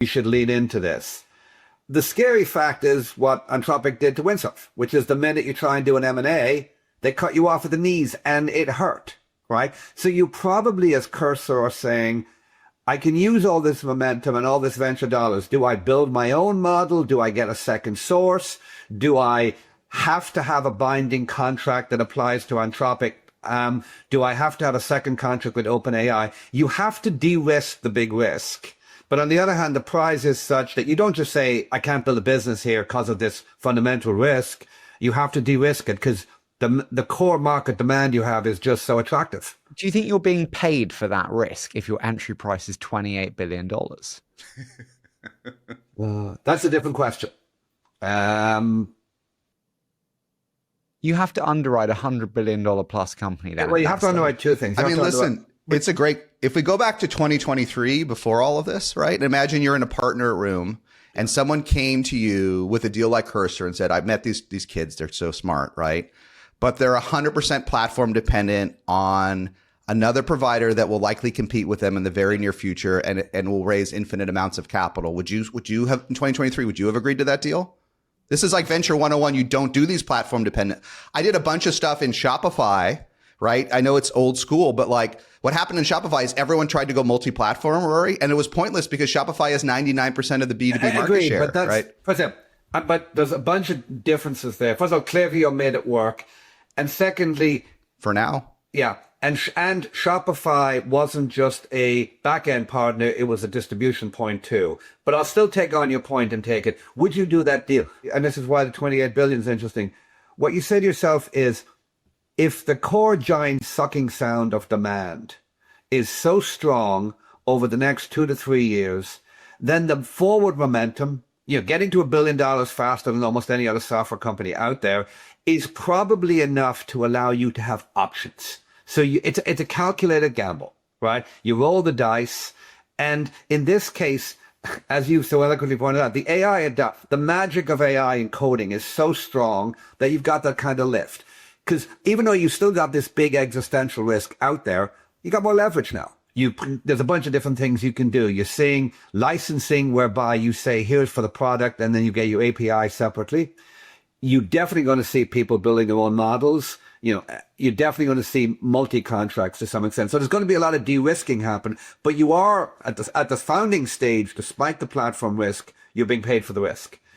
you should lean into this. The scary fact is what Anthropic did to Windsurf, which is the minute you try and do an M&A, they cut you off at the knees and it hurt, right? So you probably as Cursor are saying, I can use all this momentum and all this venture dollars. Do I build my own model? Do I get a second source? Do I have to have a binding contract that applies to Anthropic? Do I have to have a second contract with OpenAI? You have to de-risk the big risk. But on the other hand, the prize is such that you don't just say, I can't build a business here because of this fundamental risk. You have to de-risk it because the core market demand you have is just so attractive. Do you think you're being paid for that risk if your entry price is $28 billion? That's a different question. You have to underwrite $100 billion plus company. Well, you have to underwrite two things. I mean, listen, it's a great, if we go back to 2023 before all of this, right? And imagine you're in a partner room and someone came to you with a deal like Cursor and said, I've met these kids, they're so smart, right? But they're 100% platform dependent on another provider that will likely compete with them in the very near future and will raise infinite amounts of capital. Would you have, in 2023, would you have agreed to that deal? This is like Venture 101. You don't do these platform dependent. I did a bunch of stuff in Shopify, right? I know it's old school, but like what happened in Shopify is everyone tried to go multi-platform, Rory, and it was pointless because Shopify has 99% of the B2B market share, but that's, right? First of all, but there's a bunch of differences there. First of all, Klaviyo made it work. And secondly, for now, yeah. And Shopify wasn't just a back-end partner, it was a distribution point too. But I'll still take on your point and take it. Would you do that deal? And this is why the 28 billion is interesting. What you say to yourself is, if the core giant sucking sound of demand is so strong over the next 2 to 3 years, then the forward momentum, getting to $1 billion faster than almost any other software company out there, is probably enough to allow you to have options. So it's a calculated gamble, right? You roll the dice. And in this case, as you so eloquently pointed out, the magic of AI encoding is so strong that you've got that kind of lift. Because even though you still got this big existential risk out there, you got more leverage now. There's a bunch of different things you can do. You're seeing licensing whereby you say, here's for the product, and then you get your API separately. You're definitely going to see people building their own models. You're definitely going to see multi-contracts to some extent. So there's going to be a lot of de-risking happen, but you are at the founding stage, despite the platform risk, you're being paid for the risk.